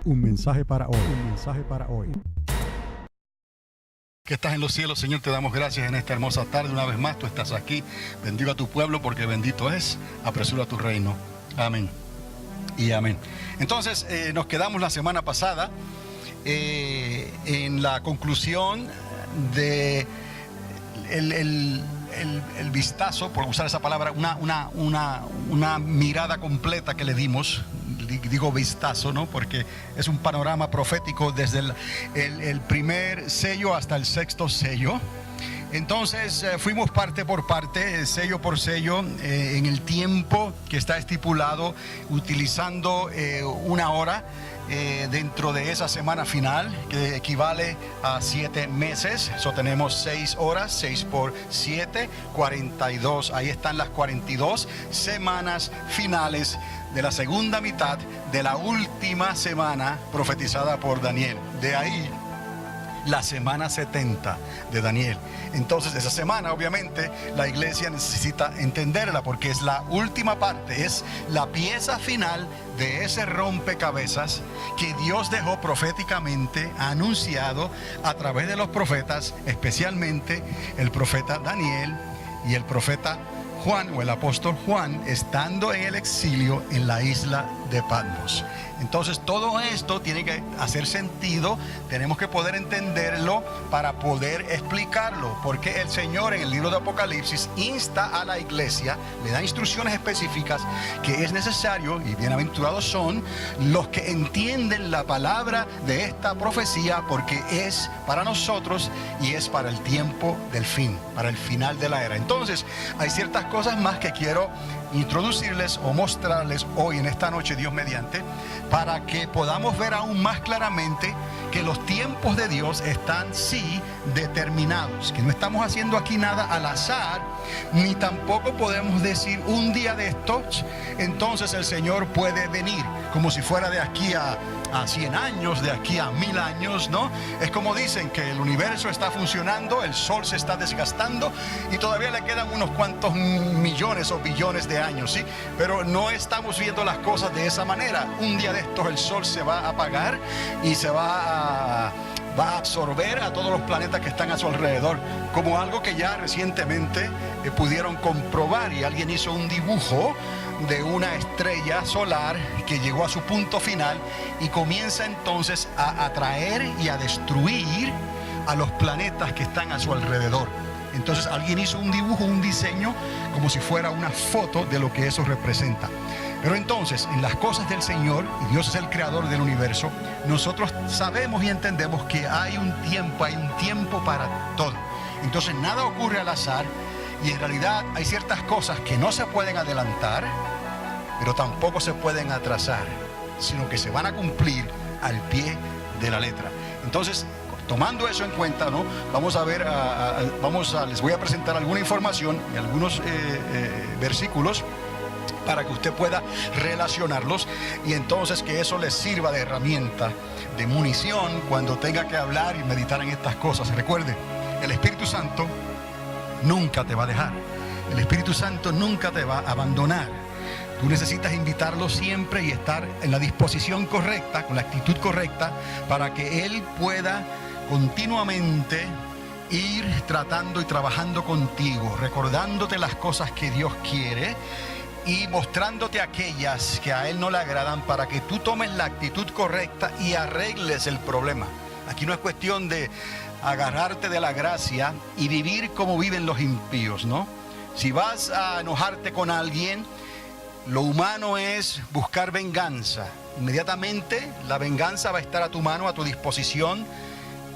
Un mensaje para hoy. Un mensaje para hoy. Que estás en los cielos, Señor, te damos gracias en esta hermosa tarde. Una vez más, tú estás aquí. Bendigo a tu pueblo porque bendito es. Apresura tu reino. Amén. Y amén. Entonces, nos quedamos la semana pasada en la conclusión de el vistazo, por usar esa palabra, una mirada completa que le dimos. Digo vistazo, ¿no? Porque es un panorama profético desde el primer sello hasta el sexto sello. Entonces fuimos parte por parte, sello por sello, en el tiempo que está estipulado, utilizando una hora dentro de esa semana final, que equivale a 7 meses. So, tenemos 6 horas, 6 por 7, 42. Ahí están las 42 semanas finales de la segunda mitad de la última semana profetizada por Daniel. De ahí la semana 70 de Daniel. Entonces esa semana obviamente la iglesia necesita entenderla porque es la última parte, es la pieza final de ese rompecabezas que Dios dejó proféticamente anunciado a través de los profetas, especialmente el profeta Daniel y el profeta Juan o el apóstol Juan, estando en el exilio en la isla de Patmos. Entonces todo esto tiene que hacer sentido, tenemos que poder entenderlo para poder explicarlo, porque el Señor en el libro de Apocalipsis insta a la iglesia, le da instrucciones específicas que es necesario, y bienaventurados son los que entienden la palabra de esta profecía, porque es para nosotros y es para el tiempo del fin, para el final de la era. Entonces hay ciertas cosas más que quiero introducirles o mostrarles hoy en esta noche, Dios mediante, para que podamos ver aún más claramente que los tiempos de Dios están sí determinados, que no estamos haciendo aquí nada al azar, ni tampoco podemos decir un día de estos, entonces el Señor puede venir, como si fuera de aquí a 100 años, de aquí a 1000 años, ¿no? Es como dicen que el universo está funcionando, el sol se está desgastando y todavía le quedan unos cuantos millones o billones de años, ¿sí? Pero no estamos viendo las cosas de esa manera. Un día de estos el sol se va a apagar y se va a absorber a todos los planetas que están a su alrededor, como algo que ya recientemente pudieron comprobar, y alguien hizo un dibujo de una estrella solar que llegó a su punto final y comienza entonces a atraer y a destruir a los planetas que están a su alrededor. Entonces alguien hizo un dibujo, un diseño, como si fuera una foto de lo que eso representa. Pero entonces, en las cosas del Señor, y Dios es el creador del universo, nosotros sabemos y entendemos que hay un tiempo para todo. Entonces nada ocurre al azar, y en realidad hay ciertas cosas que no se pueden adelantar, pero tampoco se pueden atrasar, sino que se van a cumplir al pie de la letra. Entonces, tomando eso en cuenta, ¿no? Vamos a ver, les voy a presentar alguna información y algunos versículos para que usted pueda relacionarlos, y entonces que eso les sirva de herramienta, de munición cuando tenga que hablar y meditar en estas cosas. Recuerde, el Espíritu Santo nunca te va a dejar, el Espíritu Santo nunca te va a abandonar. Tú necesitas invitarlo siempre y estar en la disposición correcta, con la actitud correcta, para que Él pueda continuamente ir tratando y trabajando contigo, recordándote las cosas que Dios quiere y mostrándote aquellas que a Él no le agradan, para que tú tomes la actitud correcta y arregles el problema. Aquí no es cuestión de agarrarte de la gracia y vivir como viven los impíos, ¿no? Si vas a enojarte con alguien, lo humano es buscar venganza. Inmediatamente la venganza va a estar a tu mano, a tu disposición,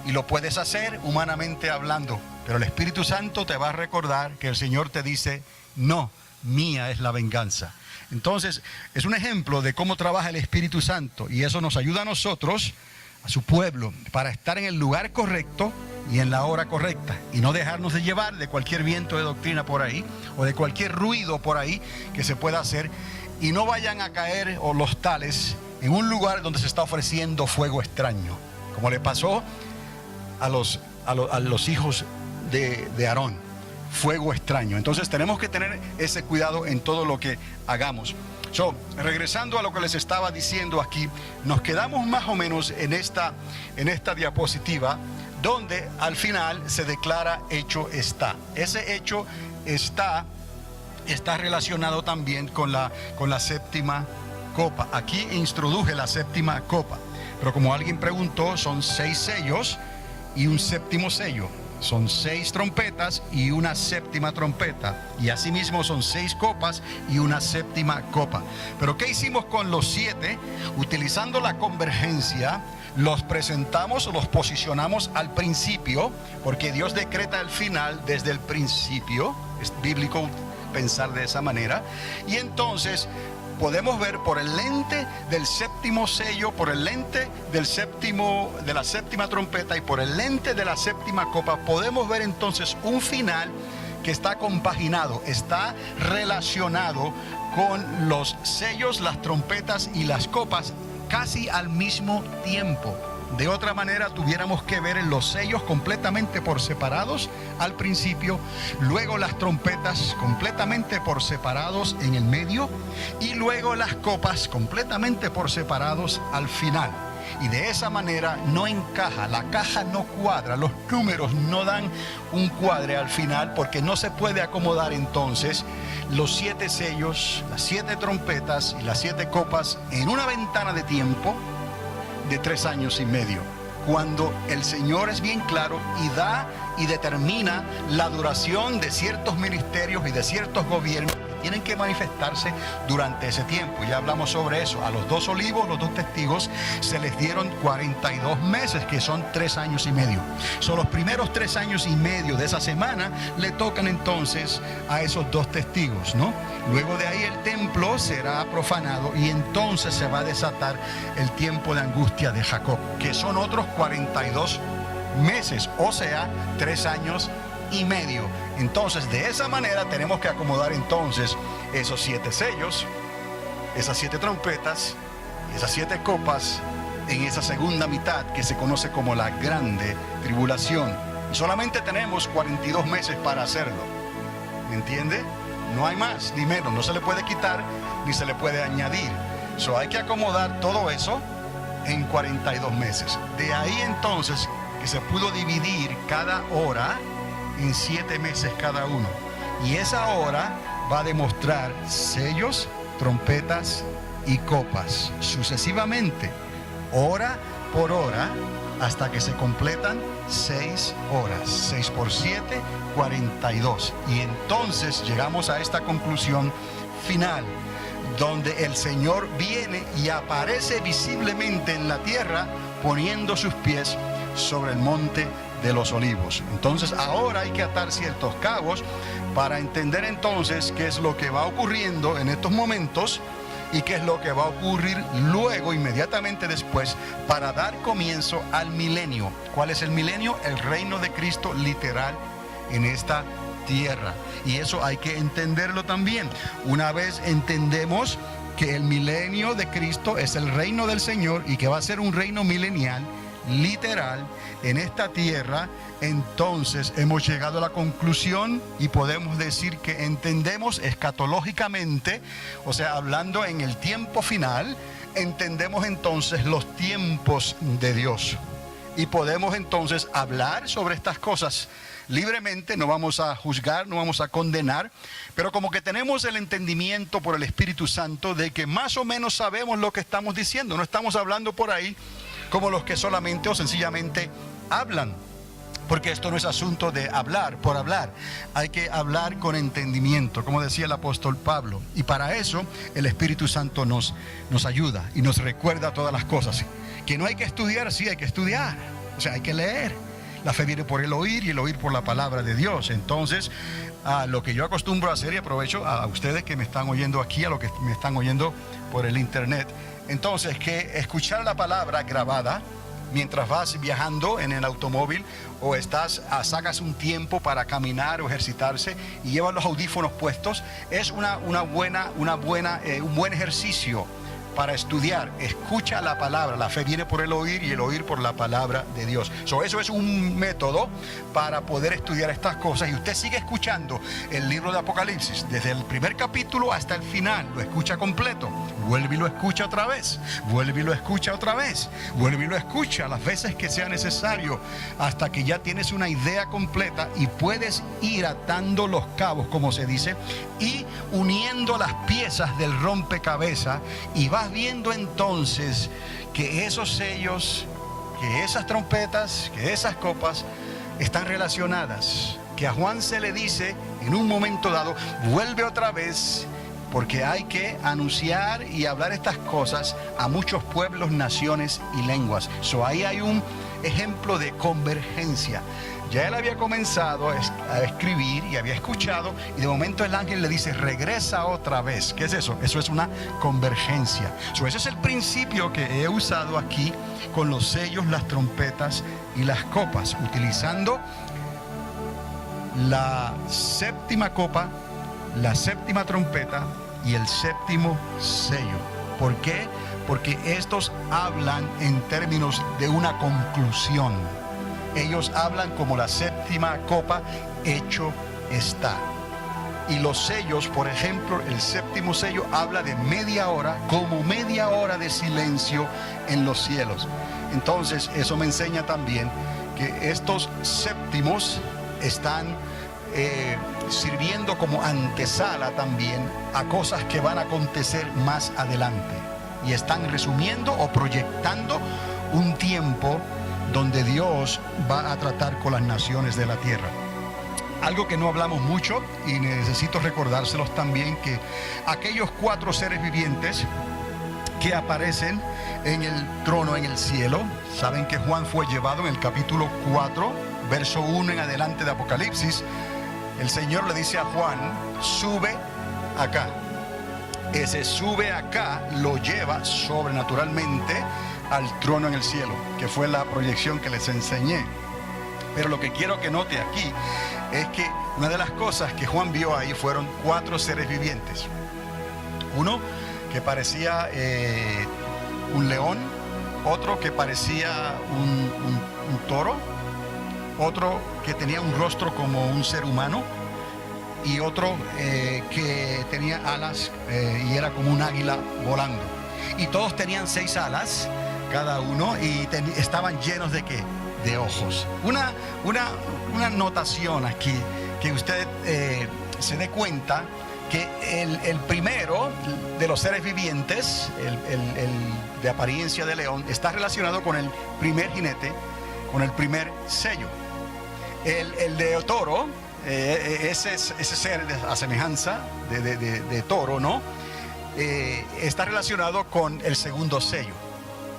y lo puedes hacer humanamente hablando. Pero el Espíritu Santo te va a recordar que el Señor te dice: no, mía es la venganza. Entonces, es un ejemplo de cómo trabaja el Espíritu Santo, y eso nos ayuda a nosotros, a su pueblo, para estar en el lugar correcto y en la hora correcta, y no dejarnos de llevar de cualquier viento de doctrina por ahí, o de cualquier ruido por ahí que se pueda hacer, y no vayan a caer, o los tales, en un lugar donde se está ofreciendo fuego extraño, como le pasó a los hijos de Aarón. Fuego extraño. Entonces tenemos que tener ese cuidado en todo lo que hagamos. Regresando a lo que les estaba diciendo aquí, nos quedamos más o menos en esta diapositiva, donde al final se declara hecho está. Ese hecho está relacionado también con la séptima copa. Aquí introduje la séptima copa, pero como alguien preguntó, son 6 sellos y un séptimo sello. Son 6 trompetas y una séptima trompeta. Y asimismo son 6 copas y una séptima copa. Pero ¿qué hicimos con los 7? Utilizando la convergencia, los presentamos o los posicionamos al principio, porque Dios decreta el final desde el principio. Es bíblico pensar de esa manera. Y entonces podemos ver por el lente del séptimo sello, por el lente de la séptima trompeta y por el lente de la séptima copa, podemos ver entonces un final que está compaginado, está relacionado con los sellos, las trompetas y las copas casi al mismo tiempo. De otra manera, tuviéramos que ver en los sellos completamente por separados al principio, luego las trompetas completamente por separados en el medio y luego las copas completamente por separados al final. Y de esa manera no encaja, la caja no cuadra, los números no dan un cuadre al final, porque no se puede acomodar entonces los 7 sellos, las 7 trompetas y las 7 copas en una ventana de tiempo de 3 años y medio, cuando el Señor es bien claro y da y determina la duración de ciertos ministerios y de ciertos gobiernos que tienen que manifestarse durante ese tiempo. Ya hablamos sobre eso. A los 2 olivos, los 2 testigos, se les dieron 42 meses, que son 3 años y medio. Son los primeros 3 años y medio de esa semana le tocan entonces a esos 2 testigos, ¿no? Luego de ahí el templo será profanado y entonces se va a desatar el tiempo de angustia de Jacob, que son otros 42 meses, o sea, 3 años y medio. Entonces, de esa manera tenemos que acomodar entonces esos 7 sellos, esas 7 trompetas, esas 7 copas en esa segunda mitad que se conoce como la grande tribulación. Y solamente tenemos 42 meses para hacerlo. ¿Me entiende? No hay más ni menos, no se le puede quitar ni se le puede añadir. Hay que acomodar todo eso en 42 meses. De ahí entonces que se pudo dividir cada hora en 7 meses cada uno. Y esa hora va a demostrar sellos, trompetas y copas sucesivamente, hora por hora, hasta que se completan 6 horas. 6 por 7, 42. Y entonces llegamos a esta conclusión final, donde el Señor viene y aparece visiblemente en la tierra, poniendo sus pies sobre el monte de los olivos. Entonces ahora hay que atar ciertos cabos para entender entonces qué es lo que va ocurriendo en estos momentos y qué es lo que va a ocurrir luego, inmediatamente después, para dar comienzo al milenio. ¿Cuál es el milenio? El reino de Cristo literal en esta tierra. Y eso hay que entenderlo también. Una vez entendemos que el milenio de Cristo es el reino del Señor y que va a ser un reino milenial literal en esta tierra, entonces hemos llegado a la conclusión y podemos decir que entendemos escatológicamente, o sea, hablando en el tiempo final, entendemos entonces los tiempos de Dios y podemos entonces hablar sobre estas cosas libremente. No vamos a juzgar, no vamos a condenar, pero como que tenemos el entendimiento por el Espíritu Santo de que más o menos sabemos lo que estamos diciendo. No estamos hablando por ahí como los que solamente o sencillamente hablan, porque esto no es asunto de hablar por hablar. Hay que hablar con entendimiento, como decía el apóstol Pablo, y para eso el Espíritu Santo nos ayuda y nos recuerda todas las cosas. Que no hay que estudiar, sí hay que estudiar, o sea, hay que leer. La fe viene por el oír y el oír por la palabra de Dios. Entonces, lo que yo acostumbro a hacer, y aprovecho a ustedes que me están oyendo aquí, a los que me están oyendo por el internet, entonces, que escuchar la palabra grabada mientras vas viajando en el automóvil o sacas un tiempo para caminar o ejercitarse y llevas los audífonos puestos, es un buen ejercicio para estudiar. Escucha la palabra. La fe viene por el oír y el oír por la palabra de Dios. Eso es un método para poder estudiar estas cosas. Y usted sigue escuchando el libro de Apocalipsis desde el primer capítulo hasta el final. Lo escucha completo. Vuelve y lo escucha otra vez. Vuelve y lo escucha otra vez. Vuelve y lo escucha las veces que sea necesario, hasta que ya tienes una idea completa y puedes ir atando los cabos, como se dice, y uniendo las piezas del rompecabezas, y vas viendo entonces que esos sellos, que esas trompetas, que esas copas están relacionadas. Que a Juan se le dice en un momento dado, vuelve otra vez, porque hay que anunciar y hablar estas cosas a muchos pueblos, naciones y lenguas. Ahí hay un ejemplo de convergencia. Ya él había comenzado a escribir y había escuchado, y de momento el ángel le dice, regresa otra vez. ¿Qué es eso? Eso es una convergencia. Ese es el principio que he usado aquí con los sellos, las trompetas y las copas, utilizando la séptima copa, la séptima trompeta y el séptimo sello. ¿Por qué? Porque estos hablan en términos de una conclusión. Ellos hablan como la séptima copa, hecho está. Y los sellos, por ejemplo, el séptimo sello habla de media hora, como media hora de silencio en los cielos. Entonces, eso me enseña también que estos séptimos están sirviendo como antesala también a cosas que van a acontecer más adelante, y están resumiendo o proyectando un tiempo donde Dios va a tratar con las naciones de la tierra. Algo que no hablamos mucho y necesito recordárselos también, que aquellos 4 seres vivientes que aparecen en el trono en el cielo, saben que Juan fue llevado en el capítulo 4, verso 1 en adelante de Apocalipsis. El Señor le dice a Juan, sube acá. Ese sube acá lo lleva sobrenaturalmente al trono en el cielo, que fue la proyección que les enseñé. Pero lo que quiero que note aquí es que una de las cosas que Juan vio ahí fueron 4 seres vivientes. Uno que parecía un león, otro que parecía un toro, otro que tenía un rostro como un ser humano, y otro que tenía alas y era como un águila volando. Y todos tenían 6 alas cada uno, y estaban llenos de ¿qué? De ojos. Una notación aquí, que usted se dé cuenta que el primero de los seres vivientes, el de apariencia de león, está relacionado con el primer jinete, con el primer sello. El de toro, ese ser a semejanza de toro, ¿no? Está relacionado con el segundo sello.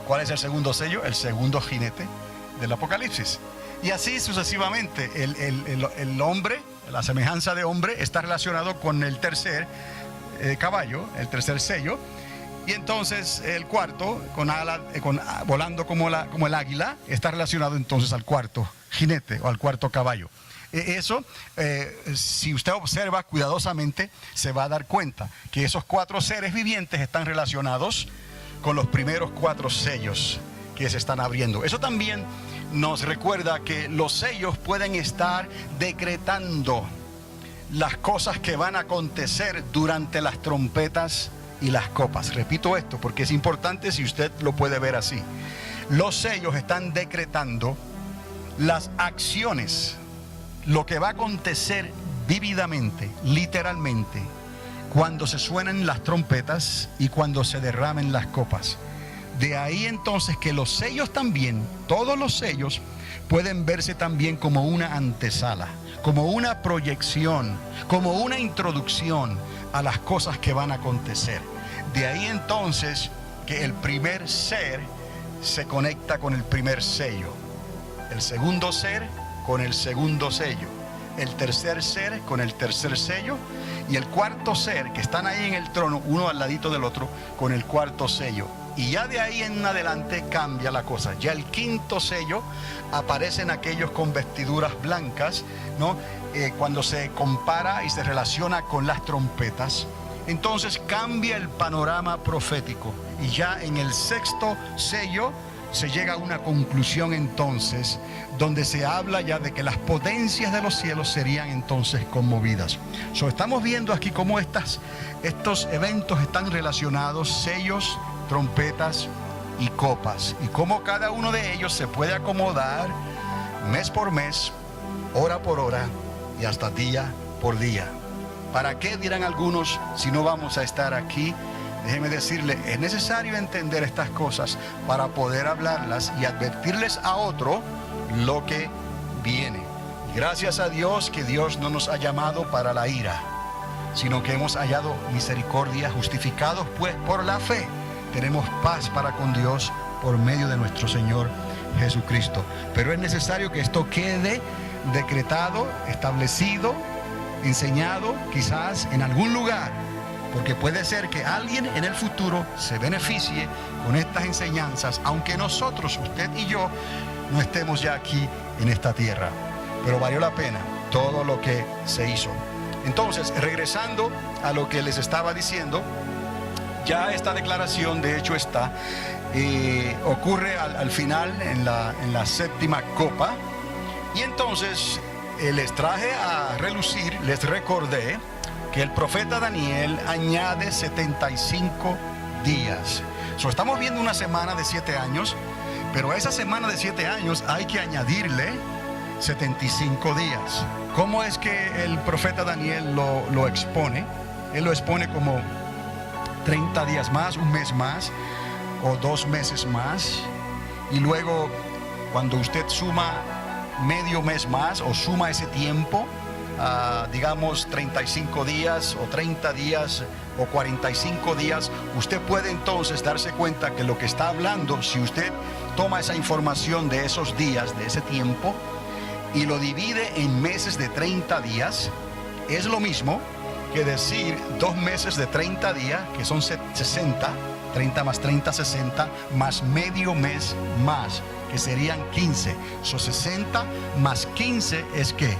¿Cuál es el segundo sello? El segundo jinete del Apocalipsis. Y así sucesivamente. El hombre, la semejanza de hombre, está relacionado con el tercer caballo, el tercer sello. Y entonces el cuarto, volando como el águila, está relacionado entonces al cuarto jinete o al cuarto caballo. Eso, si usted observa cuidadosamente, se va a dar cuenta que esos 4 seres vivientes están relacionados con los primeros 4 sellos que se están abriendo. Eso también nos recuerda que los sellos pueden estar decretando las cosas que van a acontecer durante las trompetas y las copas. Repito esto porque es importante si usted lo puede ver así. Los sellos están decretando las acciones, lo que va a acontecer vívidamente, literalmente, cuando se suenen las trompetas y cuando se derramen las copas. De ahí entonces que los sellos también, todos los sellos, pueden verse también como una antesala, como una proyección, como una introducción a las cosas que van a acontecer. De ahí entonces que el primer ser se conecta con el primer sello, el segundo ser con el segundo sello, el tercer ser con el tercer sello, y el cuarto ser, que están ahí en el trono, uno al ladito del otro, con el cuarto sello. Y ya de ahí en adelante cambia la cosa. Ya el quinto sello aparecen aquellos con vestiduras blancas, ¿no? Cuando se compara y se relaciona con las trompetas. entonces cambia el panorama profético. Y ya en el sexto sello se llega a una conclusión entonces, donde se habla ya de que las potencias de los cielos serían entonces conmovidas. Estamos viendo aquí cómo estos eventos están relacionados: sellos, trompetas y copas, y cómo cada uno de ellos se puede acomodar mes por mes, hora por hora y hasta día por día. ¿Para qué, dirán algunos, si no vamos a estar aquí? Déjeme decirle, es necesario entender estas cosas para poder hablarlas y advertirles a otro lo que viene. Gracias a Dios que Dios no nos ha llamado para la ira, sino que hemos hallado misericordia, justificados pues por la fe. Tenemos paz para con Dios por medio de nuestro Señor Jesucristo. Pero es necesario que esto quede decretado, establecido, enseñado quizás en algún lugar, porque puede ser que alguien en el futuro se beneficie con estas enseñanzas, aunque nosotros, usted y yo, no estemos ya aquí en esta tierra. Pero valió la pena todo lo que se hizo. Entonces, regresando a lo que les estaba diciendo, ya esta declaración de hecho ocurre al final en la séptima copa. Y entonces les traje a relucir, les recordé que el profeta Daniel añade 75 días. Estamos viendo una semana de 7 años, pero a esa semana de 7 años hay que añadirle 75 días. ¿Cómo es que el profeta Daniel lo expone? Él lo expone como 30 días más, un mes más o 2 meses más. Y luego, cuando usted suma medio mes más o suma ese tiempo, digamos 35 días o 30 días o 45 días, usted puede entonces darse cuenta que lo que está hablando, si usted toma esa información de esos días, de ese tiempo, y lo divide en meses de 30 días, es lo mismo que decir 2 meses de 30 días, que son 60, 30 más 30, 60, más medio mes más, que serían 15. 60 más 15 es ¿qué?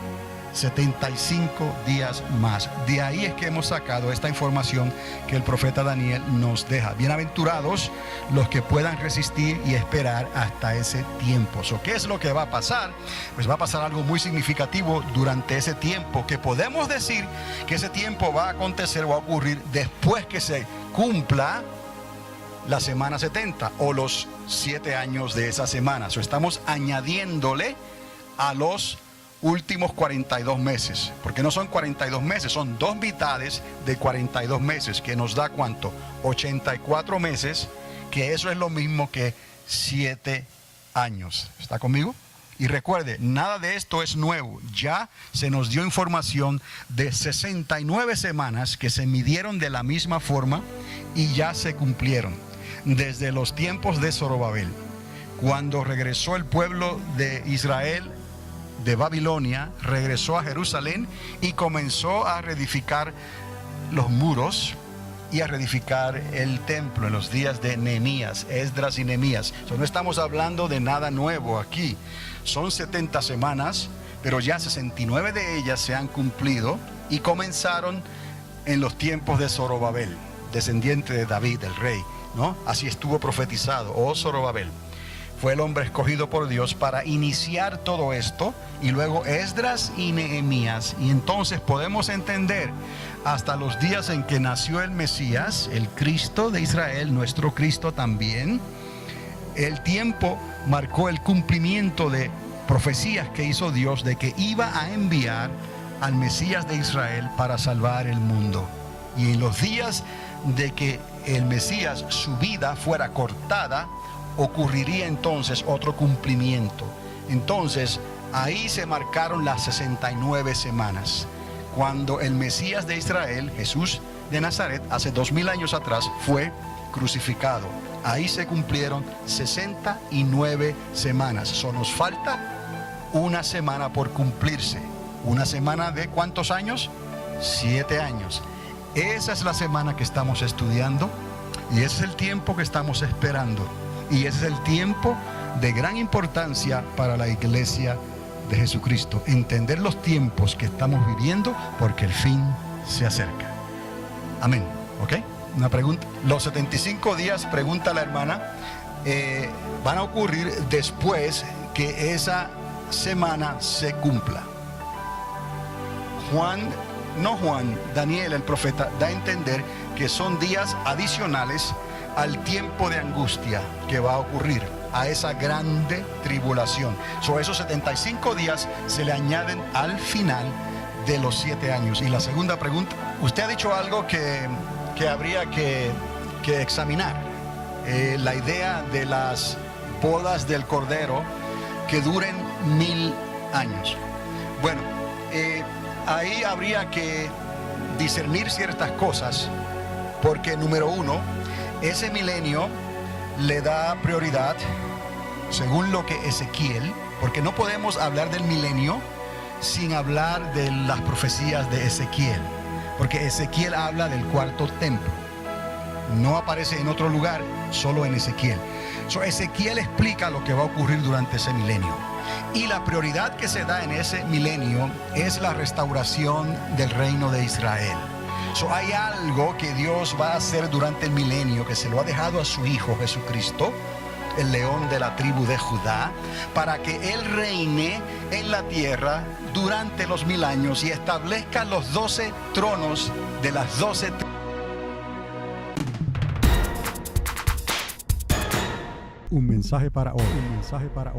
75 días más. De ahí es que hemos sacado esta información que el profeta Daniel nos deja. Bienaventurados los que puedan resistir y esperar hasta ese tiempo. ¿Qué es lo que va a pasar? Pues va a pasar algo muy significativo durante ese tiempo, que podemos decir que ese tiempo va a acontecer o a ocurrir después que se cumpla la semana 70 o los 7 años de esa semana. Estamos añadiéndole a los últimos 42 meses, porque no son 42 meses, son 2 mitades de 42 meses, que nos da ¿cuánto? 84 meses, que eso es lo mismo que 7 años. ¿Está conmigo? Y recuerde, nada de esto es nuevo. Ya se nos dio información de 69 semanas que se midieron de la misma forma y ya se cumplieron desde los tiempos de Zorobabel, cuando regresó el pueblo de Israel de Babilonia, regresó a Jerusalén y comenzó a reedificar los muros y a reedificar el templo en los días de Nehemías, Esdras y Nehemías. No estamos hablando de nada nuevo aquí. Son 70 semanas, pero ya 69 de ellas se han cumplido y comenzaron en los tiempos de Zorobabel, descendiente de David, el rey, ¿no? Así estuvo profetizado. Zorobabel fue el hombre escogido por Dios para iniciar todo esto, y luego Esdras y Nehemías. Y entonces podemos entender hasta los días en que nació el Mesías, el Cristo de Israel, nuestro Cristo también. El tiempo marcó el cumplimiento de profecías que hizo Dios de que iba a enviar al Mesías de Israel para salvar el mundo. Y en los días de que el Mesías, su vida fuera cortada, ocurriría entonces otro cumplimiento. Entonces ahí se marcaron las 69 semanas, cuando el Mesías de Israel, Jesús de Nazaret, hace 2000 años atrás, fue crucificado. Ahí se cumplieron 69 semanas. Nos falta una semana por cumplirse. ¿Una semana de cuántos años? 7 años. Esa es la semana que estamos estudiando y ese es el tiempo que estamos esperando. Y ese es el tiempo de gran importancia para la iglesia de Jesucristo. Entender los tiempos que estamos viviendo, porque el fin se acerca. Amén. ¿Ok? Una pregunta. Los 75 días, pregunta la hermana, van a ocurrir después que esa semana se cumpla. Daniel el profeta da a entender que son días adicionales al tiempo de angustia que va a ocurrir, a esa grande tribulación. Esos 75 días se le añaden al final de los 7 años. Y la segunda pregunta, usted ha dicho algo que habría que examinar, la idea de las bodas del Cordero que duren 1000 años. Bueno, ahí habría que discernir ciertas cosas, porque número uno, ese milenio le da prioridad según lo que Ezequiel, porque no podemos hablar del milenio sin hablar de las profecías de Ezequiel, porque Ezequiel habla del cuarto templo, no aparece en otro lugar, solo en Ezequiel. Ezequiel explica lo que va a ocurrir durante ese milenio, y la prioridad que se da en ese milenio es la restauración del reino de Israel. Hay algo que Dios va a hacer durante el milenio, que se lo ha dejado a su Hijo Jesucristo, el león de la tribu de Judá, para que Él reine en la tierra durante los 1000 años y establezca los 12 tronos de las 12 tribus. Un mensaje para hoy. Un mensaje para hoy.